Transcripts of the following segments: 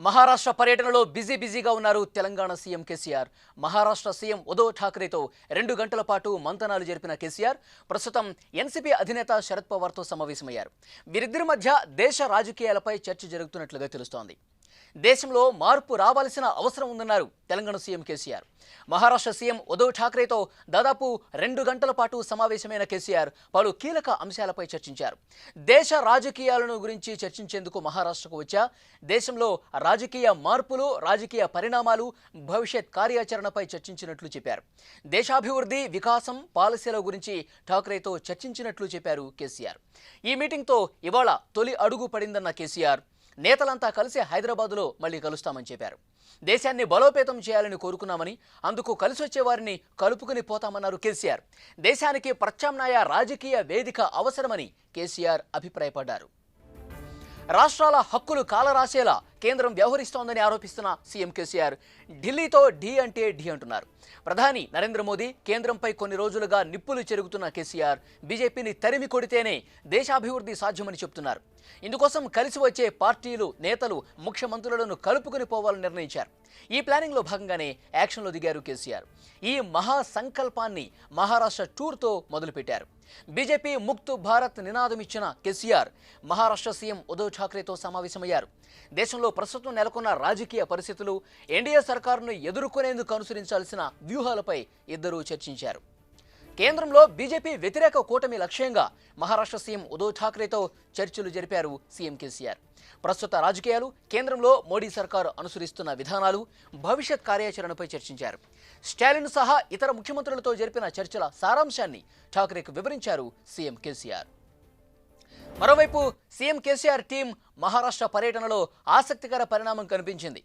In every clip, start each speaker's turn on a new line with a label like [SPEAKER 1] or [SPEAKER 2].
[SPEAKER 1] మహారాష్ట్ర పర్యటనలో బిజీగా ఉన్నారు తెలంగాణ సీఎం కేసీఆర్. మహారాష్ట్ర సీఎం ఉద్ధవ్ ఠాక్రేతో 2 గంటల పాటు మంతనాలు జరిపిన కేసీఆర్ ప్రస్తుతం ఎన్సీపీ అధినేత శరద్ పవార్తో సమావేశమయ్యారు. వీరిద్దరి మధ్య దేశ రాజకీయాలపై చర్చ జరుగుతున్నట్లుగా తెలుస్తోంది. దేశంలో మార్పు రావాల్సిన అవసరం ఉందన్నారు తెలంగాణ సీఎం కేసీఆర్. మహారాష్ట్ర సీఎం ఉద్ధవ్ ఠాక్రేతో దాదాపు 2 గంటల పాటు సమావేశమైన కేసీఆర్ పలు కీలక అంశాలపై చర్చించారు. దేశ రాజకీయాలను గురించి చర్చించేందుకు మహారాష్ట్రకు వచ్చా. దేశంలో రాజకీయ మార్పులు, రాజకీయ పరిణామాలు, భవిష్యత్ కార్యాచరణపై చర్చించినట్లు చెప్పారు. దేశాభివృద్ధి, వికాసం, పాలసీల గురించి ఠాక్రేతో చర్చించినట్లు చెప్పారు కేసీఆర్. ఈ మీటింగ్తో ఇవాళ తొలి అడుగు పడిందన్న కేసీఆర్ నేతలంతా కలిసి హైదరాబాదులో మళ్లీ కలుస్తామని చెప్పారు. దేశాన్ని బలోపేతం చేయాలని కోరుకున్నామని, అందుకు కలిసొచ్చే వారిని కలుపుకుని పోతామన్నారు కేసీఆర్. దేశానికి ప్రత్యామ్నాయ రాజకీయ వేదిక అవసరమని కేసీఆర్ అభిప్రాయపడ్డారు. రాష్ట్రాల హక్కులు కాలరాసేలా కేంద్రం వ్యవహరిస్తోందని ఆరోపిస్తున్న సీఎం కేసీఆర్ ఢిల్లీతో ఢీ అంటే ఢీ అంటున్నారు. ప్రధాని నరేంద్ర మోదీ కేంద్రంపై కొన్ని రోజులుగా నిప్పులు చెరుగుతున్న కేసీఆర్ బీజేపీని తరిమి కొడితేనే దేశాభివృద్ధి సాధ్యమని చెబుతున్నారు. ఇందుకోసం కలిసి వచ్చే పార్టీలు, నేతలు, ముఖ్యమంత్రులను కలుపుకుని పోవాలని నిర్ణయించారు. ఈ ప్లానింగ్లో భాగంగానే యాక్షన్లో దిగారు కేసీఆర్. ఈ మహా సంకల్పాన్ని మహారాష్ట్ర టూర్తో మొదలుపెట్టారు. బీజేపీ ముక్త్ భారత్ నినాదం ఇచ్చిన కేసీఆర్ మహారాష్ట్ర సీఎం ఉద్ధవ్ ఠాక్రేతో సమావేశమయ్యారు. దేశంలో ప్రస్తుతం నెలకొన్న రాజకీయ పరిస్థితులు, ఎన్డీఏ సర్కారును ఎదుర్కొనేందుకు అనుసరించాల్సిన వ్యూహాలపై ఇద్దరూ చర్చించారు. కేంద్రంలో బీజేపీ వ్యతిరేక కూటమి లక్ష్యంగా మహారాష్ట్ర సీఎం ఉద్ధవ్ ఠాక్రేతో చర్చలు జరిపారు సీఎం కేసీఆర్. ప్రస్తుత రాజకీయాలు, కేంద్రంలో మోడీ సర్కారు అనుసరిస్తున్న విధానాలు, భవిష్యత్ కార్యాచరణపై చర్చించారు. స్టాలిన్ సహా ఇతర ముఖ్యమంత్రులతో జరిపిన చర్చల సారాంశాన్ని ఠాక్రేకు వివరించారు సీఎం కేసీఆర్. మరోవైపు సీఎం కేసీఆర్ టీం మహారాష్ట్ర పర్యటనలో ఆసక్తికర పరిణామం కనిపించింది.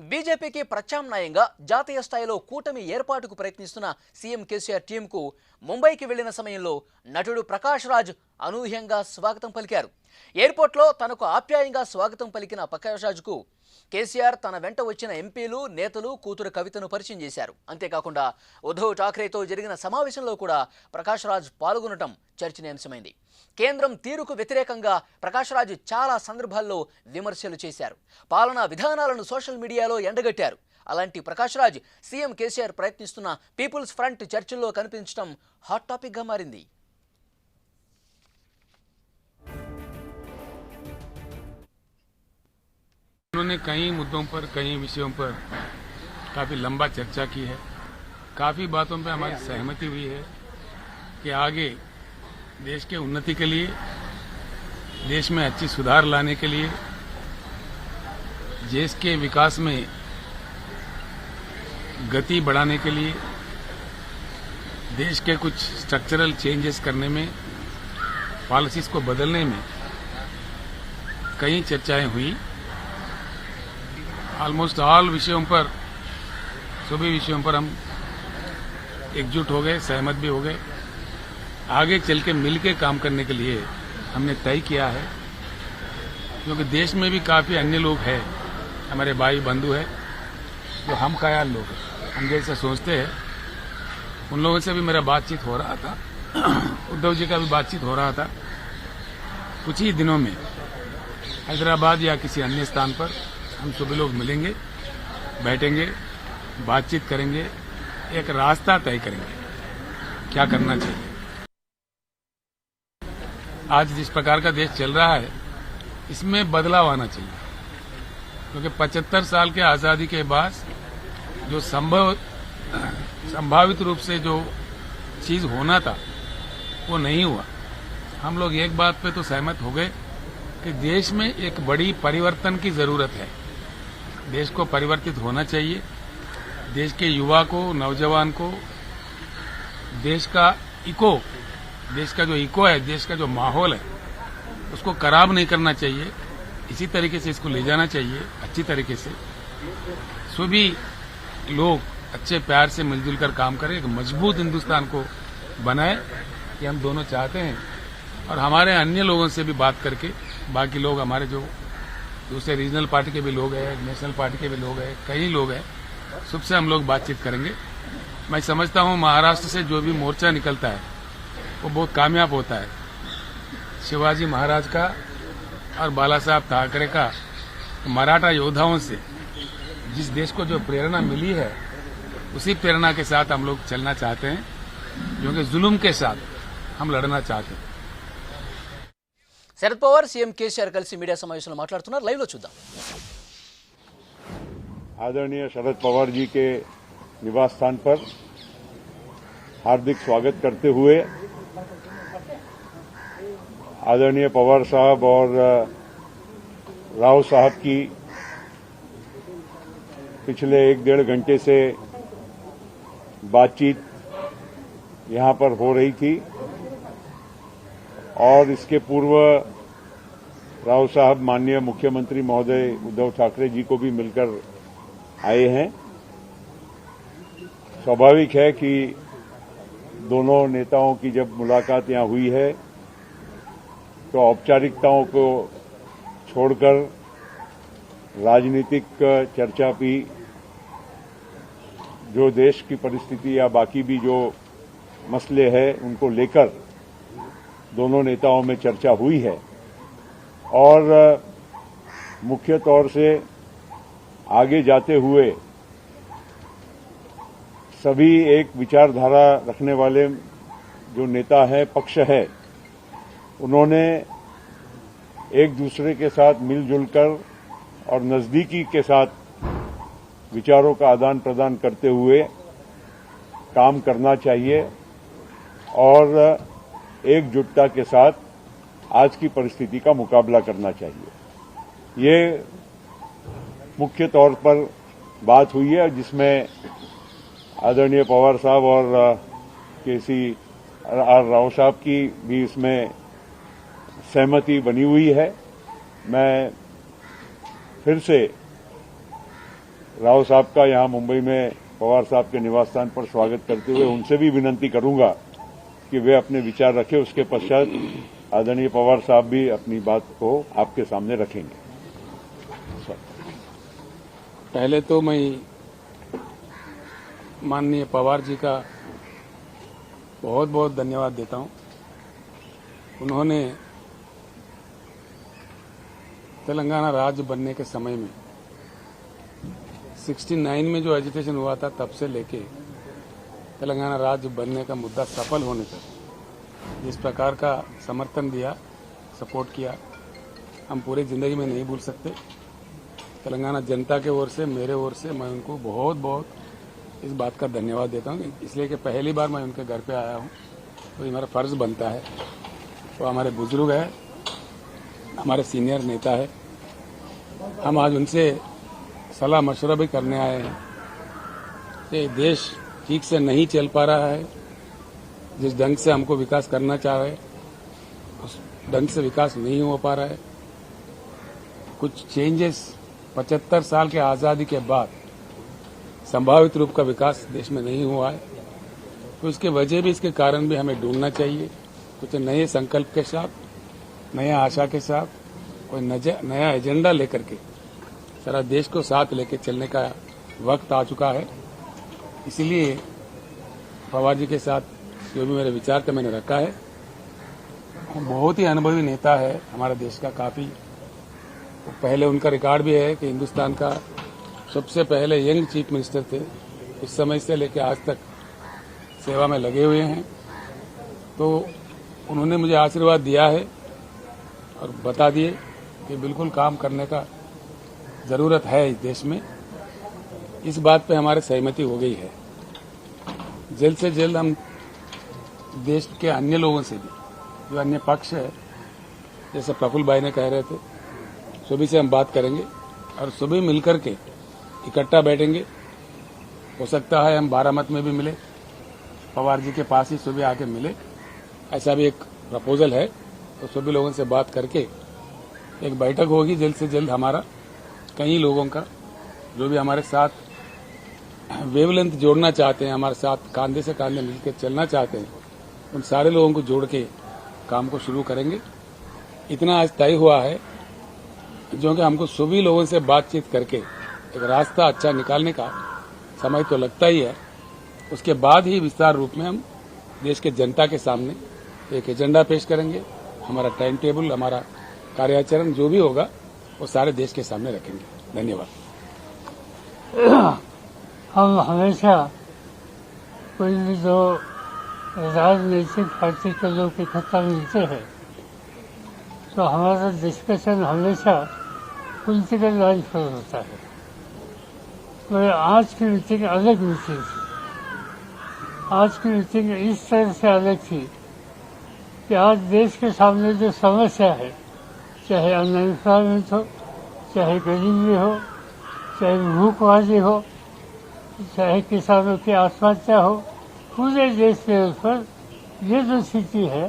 [SPEAKER 1] బీజేపీకి ప్రత్యామ్నాయంగా జాతీయ స్థాయిలో కూటమి ఏర్పాటుకు ప్రయత్నిస్తున్న సీఎం కేసీఆర్ టీంకు ముంబైకి వెళ్లిన సమయంలో నటుడు ప్రకాష్ రాజ్ అనూహ్యంగా స్వాగతం పలికారు. ఎయిర్పోర్ట్లో తనకు ఆప్యాయంగా స్వాగతం పలికిన ప్రకాష్ రాజ్కు కేసీఆర్ తన వెంట వచ్చిన ఎంపీలు, నేతలు, కూతురు కవితను పరిచయం చేశారు. అంతేకాకుండా ఉద్ధవ్ ఠాక్రేతో జరిగిన సమావేశంలో కూడా ప్రకాష్ రాజ్ పాల్గొనడం చర్చనీయాంశమైంది. కేంద్రం తీరుకు వ్యతిరేకంగా ప్రకాష్ రాజ్ చాలా సందర్భాల్లో విమర్శలు చేశారు. పాలనా విధానాలను సోషల్ మీడియాలో ఎండగట్టారు. అలాంటి ప్రకాష్ రాజ్ సీఎం కేసీఆర్ ప్రయత్నిస్తున్న పీపుల్స్ ఫ్రంట్ చర్చల్లో కనిపించడం హాట్ టాపిక్గా మారింది.
[SPEAKER 2] उन्होंने कई मुद्दों पर, कई विषयों पर काफी लंबा चर्चा की है. काफी बातों पर हमारी सहमति हुई है कि आगे देश के उन्नति के लिए, देश में अच्छी सुधार लाने के लिए, देश के विकास में गति बढ़ाने के लिए, देश के कुछ स्ट्रक्चरल चेंजेस करने में, पॉलिसीज को बदलने में कई चर्चाएं हुई. ऑलमोस्ट ऑल विषयों पर, सभी विषयों पर हम एकजुट हो गए, सहमत भी हो गए. आगे चल के मिलकर काम करने के लिए हमने तय किया है, क्योंकि देश में भी काफी अन्य लोग हैं, हमारे भाई बंधु हैं, जो हम ख्याल लोग हैं, हम जैसे सोचते हैं. उन लोगों से भी मेरा बातचीत हो रहा था, उद्धव जी का भी बातचीत हो रहा था. कुछ ही दिनों में हैदराबाद या किसी अन्य स्थान पर हम सभी लोग मिलेंगे, बैठेंगे, बातचीत करेंगे, एक रास्ता तय करेंगे क्या करना चाहिए. आज जिस प्रकार का देश चल रहा है, इसमें बदलाव आना चाहिए, क्योंकि 75 साल के आजादी के बाद जो संभावित रूप से जो चीज होना था वो नहीं हुआ. हम लोग एक बात पे तो सहमत हो गए कि देश में एक बड़ी परिवर्तन की जरूरत है. देश को परिवर्तित होना चाहिए. देश के युवा को, नौजवान को देश का जो इको है, देश का जो माहौल है, उसको खराब नहीं करना चाहिए. इसी तरीके से इसको ले जाना चाहिए, अच्छी तरीके से. सभी लोग अच्छे प्यार से मिलजुल कर काम करें, एक मजबूत हिंदुस्तान को बनाए, ये हम दोनों चाहते हैं. और हमारे अन्य लोगों से भी बात करके, बाकी लोग हमारे जो दूसरे रीजनल पार्टी के भी लोग हैं, नेशनल पार्टी के भी लोग हैं, कई लोग हैं, सबसे हम लोग बातचीत करेंगे. मैं समझता हूं महाराष्ट्र से जो भी मोर्चा निकलता है वो बहुत कामयाब होता है. शिवाजी महाराज का और बाला साहब ठाकरे का मराठा योद्धाओं से जिस देश को जो प्रेरणा मिली है उसी प्रेरणा के साथ हम लोग चलना चाहते हैं, क्योंकि जुल्म के साथ हम लड़ना चाहते हैं।
[SPEAKER 1] శరద్ పవార్ సీఎం కేసీఆర్ కలిసి మీడియా సమావేశంలో మాట్లాడుతున్నారు. లైవ్ లో చూద్దాం.
[SPEAKER 3] आदरणीय शरद पवार जी के निवास स्थान पर हार्दिक स्वागत करते हुए आदरणीय पवार साहब और राव साहब की पिछले 1-1.5 घंटे से बातचीत यहां पर हो रही थी और इसके पूर्व राव साहब माननीय मुख्यमंत्री महोदय उद्धव ठाकरे जी को भी मिलकर आए हैं। स्वाभाविक है कि दोनों नेताओं की जब मुलाकात यहां हुई है तो औपचारिकताओं को छोड़कर राजनीतिक चर्चा भी, जो देश की परिस्थिति या बाकी भी जो मसले हैं उनको लेकर दोनों नेताओं में चर्चा हुई है और मुख्य तौर से आगे जाते हुए सभी एक विचारधारा रखने वाले जो नेता हैं, पक्ष है, उन्होंने एक दूसरे के साथ मिलजुल कर और नजदीकी के साथ विचारों का आदान प्रदान करते हुए काम करना चाहिए और एकजुटता के साथ आज की परिस्थिति का मुकाबला करना चाहिए। ये मुख्य तौर पर बात हुई है जिसमें आदरणीय पवार साहब और केसी आर राव साहब की भी इसमें सहमति बनी हुई है। मैं फिर से राव साहब का यहां मुंबई में पवार साहब के निवास स्थान पर स्वागत करते हुए उनसे भी विनती करूंगा कि वे अपने विचार रखें। उसके पश्चात आदरणीय पवार साहब भी अपनी बात को आपके सामने रखेंगे।
[SPEAKER 2] पहले तो मैं माननीय पवार जी का बहुत बहुत धन्यवाद देता हूं। उन्होंने तेलंगाना राज्य बनने के समय में 69 में जो एजिटेशन हुआ था तब से लेके तेलंगाना राज्य बनने का मुद्दा सफल होने तक जिस प्रकार का समर्थन दिया, सपोर्ट किया, हम पूरी जिंदगी में नहीं भूल सकते। तेलंगाना जनता के ओर से, मेरे ओर से मैं उनको बहुत बहुत इस बात का धन्यवाद देता हूं, इसलिए कि पहली बार मैं उनके घर पे आया हूं तो ये मेरा फर्ज बनता है। वो हमारे बुजुर्ग है, हमारे सीनियर नेता है। हम आज उनसे सलाह मशवरा भी करने आए हैं कि देश ठीक से नहीं चल पा रहा है, जिस ढंग से हमको विकास करना चाह रहे उस ढंग से विकास नहीं हो पा रहा है। कुछ चेंजेस 75 साल के आजादी के बाद संभावित रूप का विकास देश में नहीं हुआ है, तो इसके वजह भी, इसके कारण भी हमें ढूंढना चाहिए। कुछ नए संकल्प के साथ, नया आशा के साथ, कोई नया एजेंडा लेकर के सारा देश को साथ लेकर चलने का वक्त आ चुका है। इसलिए पवार जी के साथ जो भी मेरे विचार का मैंने रखा है, बहुत ही अनुभवी नेता है हमारे देश का। काफी पहले उनका रिकॉर्ड भी है कि हिंदुस्तान का सबसे पहले यंग चीफ मिनिस्टर थे। उस समय से लेकर आज तक सेवा में लगे हुए हैं। तो उन्होंने मुझे आशीर्वाद दिया है और बता दिए कि बिल्कुल काम करने का जरूरत है इस देश में। इस बात पे हमारी सहमति हो गई है। जल्द से जल्द हम देश के अन्य लोगों से भी, जो अन्य पक्ष है, जैसे प्रफुल्ल भाई ने कह रहे थे, सभी से हम बात करेंगे और सभी मिलकर के इकट्ठा बैठेंगे। हो सकता है हम बारामत में भी मिले, पवार जी के पास ही सभी आके मिले, ऐसा भी एक प्रपोजल है। तो सभी लोगों से बात करके एक बैठक होगी जल्द से जल्द हमारा। कई लोगों का जो भी हमारे साथ वेवलेंथ जोड़ना चाहते हैं, हमारे साथ कांधे से कांधे मिलकर चलना चाहते हैं, उन सारे लोगों को जोड़ के काम को शुरू करेंगे। इतना आज तय हुआ है जो कि हमको सभी लोगों से बातचीत करके एक रास्ता अच्छा निकालने का समय तो लगता ही है। उसके बाद ही विस्तार रूप में हम देश के जनता के सामने एक एजेंडा पेश करेंगे। हमारा टाइम टेबल, हमारा कार्याचरण जो भी होगा वो सारे देश के सामने रखेंगे। धन्यवाद।
[SPEAKER 4] हम हमेशा कोई भी जो राजनीतिक पार्टी के लोग इकट्ठा मिलते हैं तो हमारा डिस्कशन हमेशा पॉलिटिकल लाइन पर होता है। मगर आज की मीटिंग अलग मीटिंग थी। आज की मीटिंग इस तरह से अलग थी कि आज देश के सामने जो समस्या है, चाहे अनएम्प्लॉयमेंट हो, चाहे गरीबी हो, चाहे भूखमरी हो, चाहे किसानों की आत्महत्या हो, पूरे देश लेवल पर ये जो स्थिति है,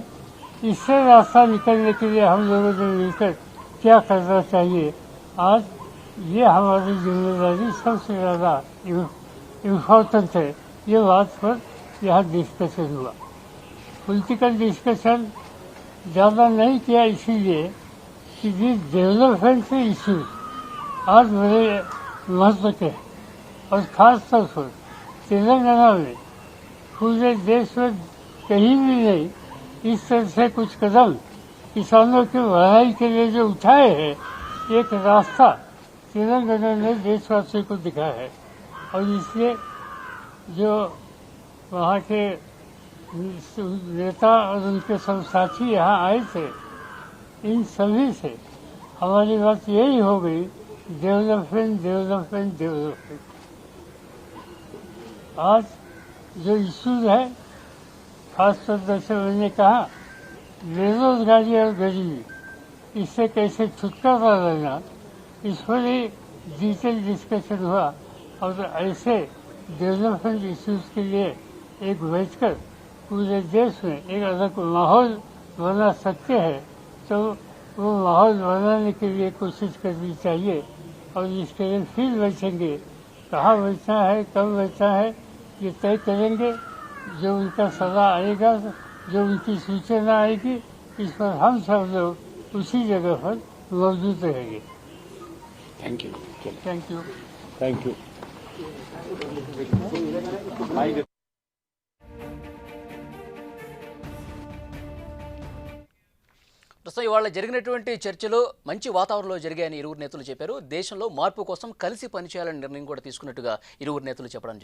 [SPEAKER 4] इससे रास्ता निकलने के लिए हम लोगों ने मिलकर क्या करना चाहिए, आज ये हमारी जिम्मेदारी सबसे ज़्यादा इम्पोर्टेंट है। ये बात पर यहाँ डिस्कशन हुआ। पॉलिटिकल डिस्कशन ज़्यादा नहीं किया इसीलिए कि ये डेवलपमेंट के इश्यूज आज बड़े महत्व के हैं और खास तौर पर तेलंगाना में पूरे देश में कहीं भी नहीं इस तरह से कुछ कदम किसानों की भलाई के लिए जो उठाए हैं, एक रास्ता तेलंगाना ने देशवासियों को दिखाया है। और इसलिए जो वहाँ के नेता और उनके सब साथी यहाँ आए थे, इन सभी से हमारी बात यही हो गई, डेवलपमेंट डेवलपमेंट डेवलपमेंट। आज जो इश्यूज है, खासतौर से मैंने कहा बेरोजगारी और गरीबी, इससे कैसे छुटकारा लेना, इस पर ही डिटेल डिस्कशन हुआ। और ऐसे डेवलपमेंट इश्यूज के लिए एक बैठकर पूरे देश में एक अलग माहौल बना सकते हैं, तो वो माहौल बनाने के लिए कोशिश करनी चाहिए। और इसके लिए फिर बैठेंगे, कहाँ बैठना है, कब बैठना है, ये तय करेंगे। जो उनका सलाह आएगा, जो उनकी सूचना आएगी, इस पर हम सब लोग उसी जगह पर मौजूद रहेंगे।
[SPEAKER 2] Thank you.
[SPEAKER 4] Thank you.
[SPEAKER 3] Thank you.
[SPEAKER 1] ప్రస్తుతం ఇవాళ జరిగినటువంటి చర్చలు మంచి వాతావరణంలో జరిగాయని ఇరువురు నేతలు చెప్పారు. దేశంలో మార్పు కోసం కలిసి పనిచేయాలని నిర్ణయం కూడా తీసుకున్నట్టుగా ఇరువురు నేతలు చెప్పడం